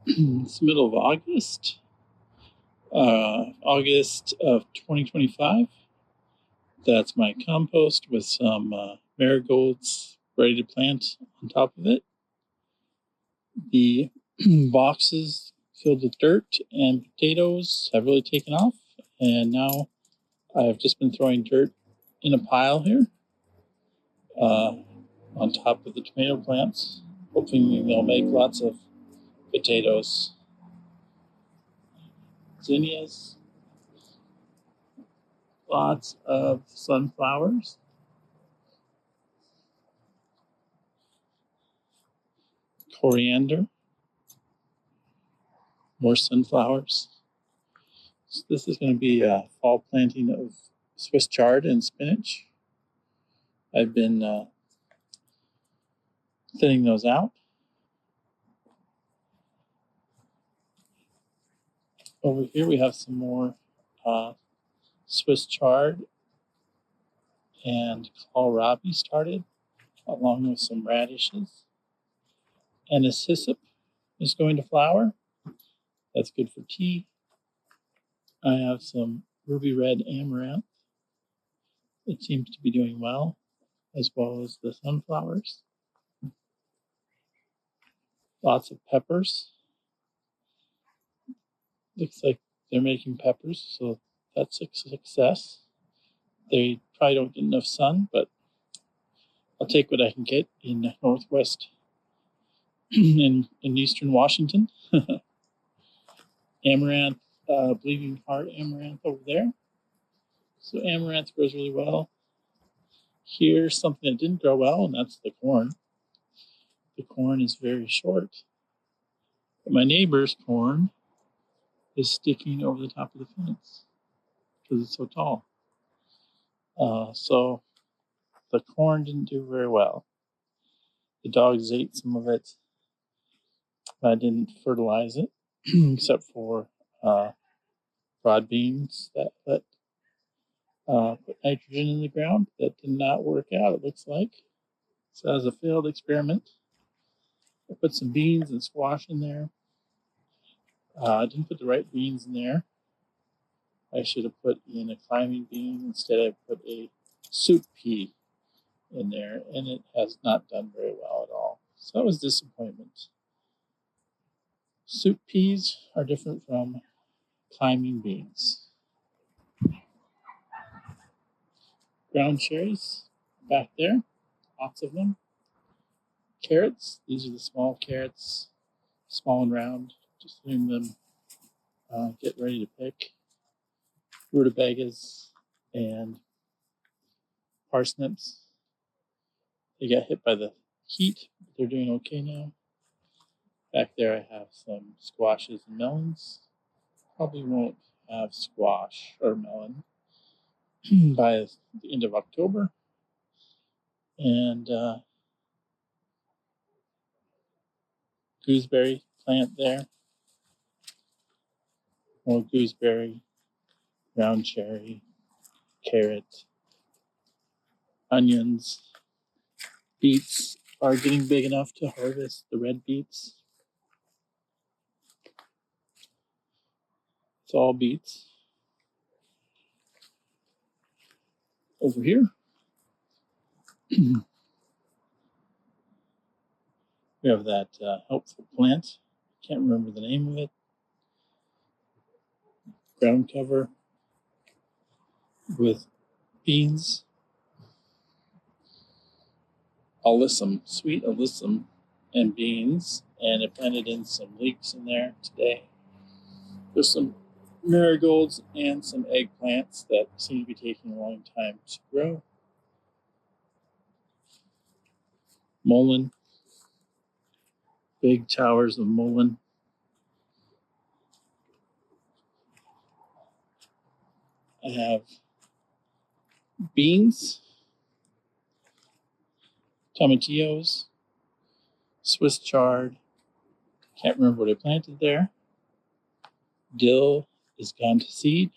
It's the middle of August of 2025. That's my compost with some marigolds ready to plant on top of it. The boxes filled with dirt and potatoes have really taken off, and now I've just been throwing dirt in a pile here uh, on top of the tomato plants, hoping they'll make lots of potatoes. Zinnias, lots of sunflowers, coriander, more sunflowers. So this is going to be a fall planting of Swiss chard and spinach. I've been thinning those out. Over here we have some more Swiss chard and kohlrabi started, along with some radishes. And this hyssop is going to flower. That's good for tea. I have some ruby red amaranth. It seems to be doing well, as well as the sunflowers. Lots of peppers. Looks like they're making peppers, so that's a success. They probably don't get enough sun, but I'll take what I can get in northwest in eastern Washington. Amaranth, bleeding heart amaranth over there. So amaranth grows really well. Here's something that didn't grow well, and that's the corn. The corn is very short. But my neighbor's corn is sticking over the top of the fence because it's so tall. So the corn didn't do very well. The dogs ate some of it. I didn't fertilize it except for broad beans that put nitrogen in the ground. That did not work out, it looks like. So as a failed experiment, I put some beans and squash in there. I didn't put the right beans in there. I should have put in a climbing bean. Instead, I put a soup pea in there, and it has not done very well at all. So that was disappointment. Soup peas are different from climbing beans. Ground cherries back there, lots of them. Carrots, these are the small carrots, small and round, just letting them get ready to pick. Rutabagas and parsnips. They got hit by the heat, but they're doing okay now. Back there I have some squashes and melons. Probably won't have squash or melon by the end of October. And gooseberry plant there. More gooseberry, ground cherry, carrot, onions. Beets are getting big enough to harvest the red beets. It's all beets. Over here, we have that helpful plant. Can't remember the name of it. Ground cover with beans. Alyssum, sweet alyssum, and beans. And I planted in some leeks in there today. There's some marigolds and some eggplants that seem to be taking a long time to grow. Mullein, big towers of mullein. I have beans, tomatillos, Swiss chard. Can't remember what I planted there. Dill is gone to seed.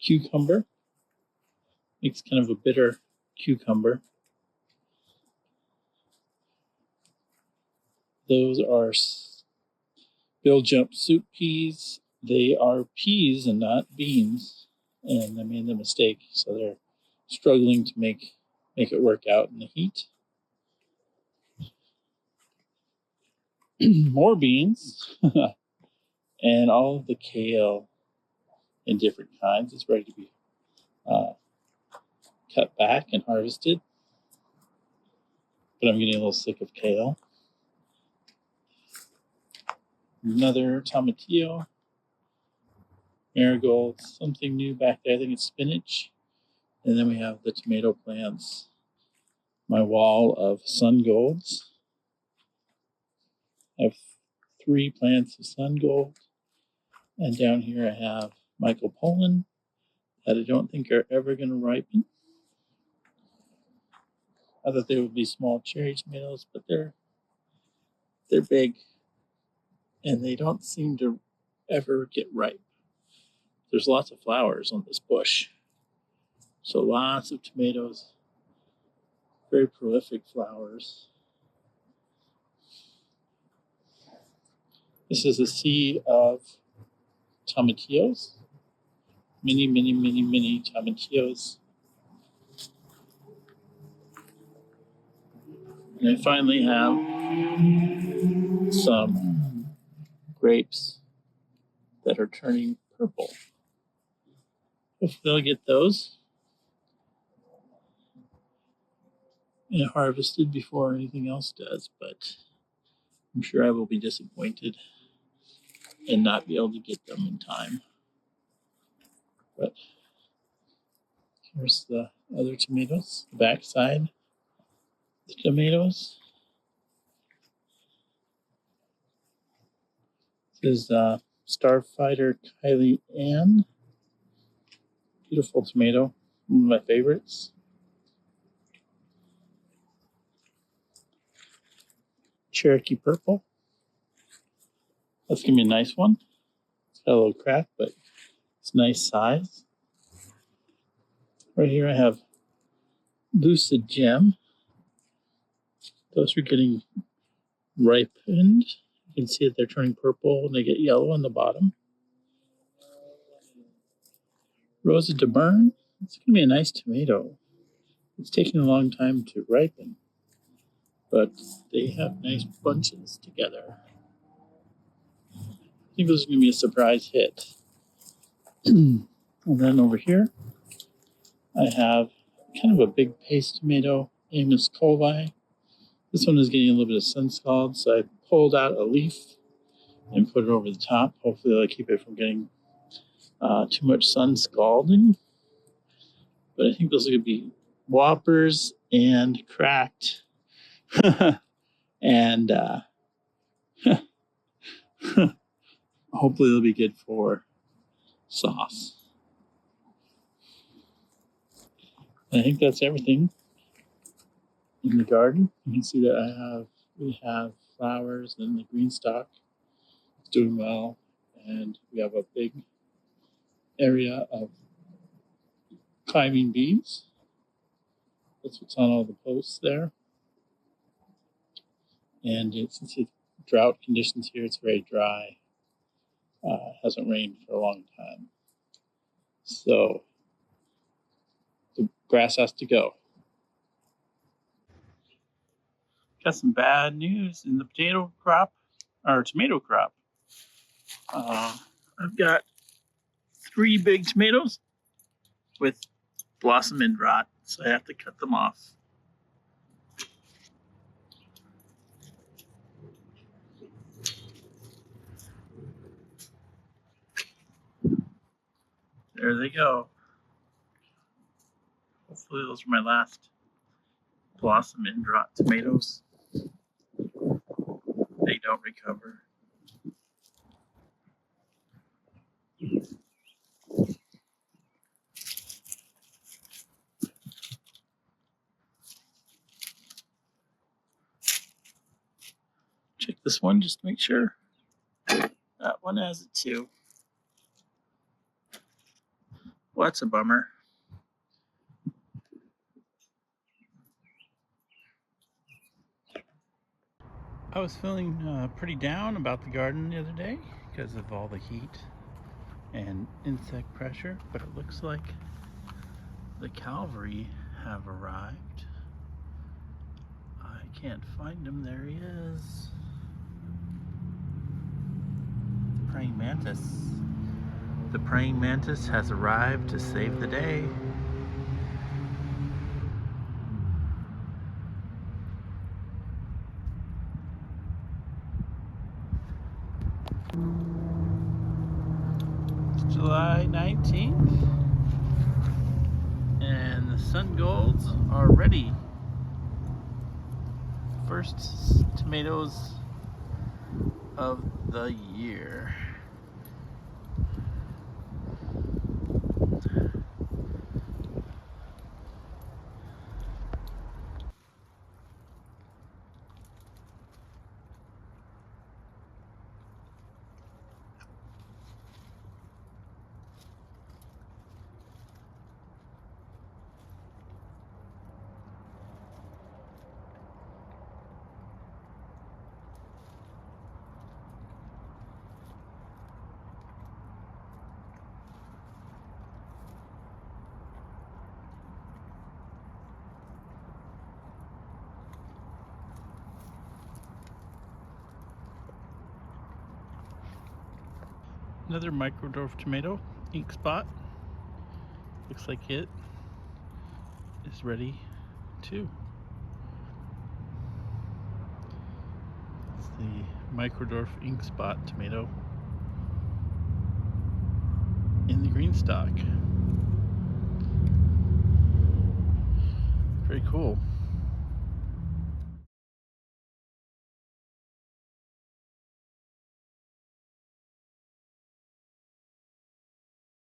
Cucumber makes kind of a bitter cucumber. Those are Bill Jump soup peas. They are peas and not beans, and I made the mistake, so they're struggling to make it work out in the heat. More beans, and all of the kale in different kinds is ready to be cut back and harvested. But I'm getting a little sick of kale. Another tomatillo, marigold, something new back there. I think it's spinach. And then we have the tomato plants. My wall of sun golds. I have 3 plants of sun gold. And down here I have Michael Pollan that I don't think are ever going to ripen. I thought they would be small cherry tomatoes, but they're big. And they don't seem to ever get ripe. There's lots of flowers on this bush. So lots of tomatoes, very prolific flowers. This is a sea of tomatillos. Many, many, many, many tomatillos. And I finally have some grapes that are turning purple. Hopefully I'll get those and harvested before anything else does, but I'm sure I will be disappointed and not be able to get them in time. But here's the other tomatoes, the backside. The tomatoes. This is Starfighter Kylie Ann. Beautiful tomato, one of my favorites. Cherokee Purple. That's going to be a nice one. It's got a little crack, but it's a nice size. Right here I have Lucid Gem. Those are getting ripened. You can see that they're turning purple and they get yellow on the bottom. Rosa de Bern. It's going to be a nice tomato. It's taking a long time to ripen, but they have nice bunches together. I think this is going to be a surprise hit. And then over here, I have kind of a big paste tomato, Amos Colvi. This one is getting a little bit of sun scald, so I pulled out a leaf and put it over the top. Hopefully that'll keep it from getting too much sun scalding. But I think those are going to be whoppers and cracked. And hopefully they'll be good for sauce. I think that's everything in the garden. You can see that we have flowers and the green stalk is doing well, and we have a big area of climbing beans. That's what's on all the posts there. And since it's drought conditions here, it's very dry. Hasn't rained for a long time. So the grass has to go. Got some bad news in the tomato crop. I've got 3 big tomatoes with blossom end rot, so I have to cut them off. There they go. Hopefully those are my last blossom end rot tomatoes. They don't recover. Check this one just to make sure. That one has it too. Well, that's a bummer. I was feeling pretty down about the garden the other day because of all the heat and insect pressure, but it looks like the cavalry have arrived. I can't find him. There he is. Praying mantis. The praying mantis has arrived to save the day. It's July 19th, and the sun golds are ready. First tomatoes of the year. Another microdwarf tomato, ink spot. Looks like it is ready too. It's the microdwarf ink spot tomato in the green stock. Very cool.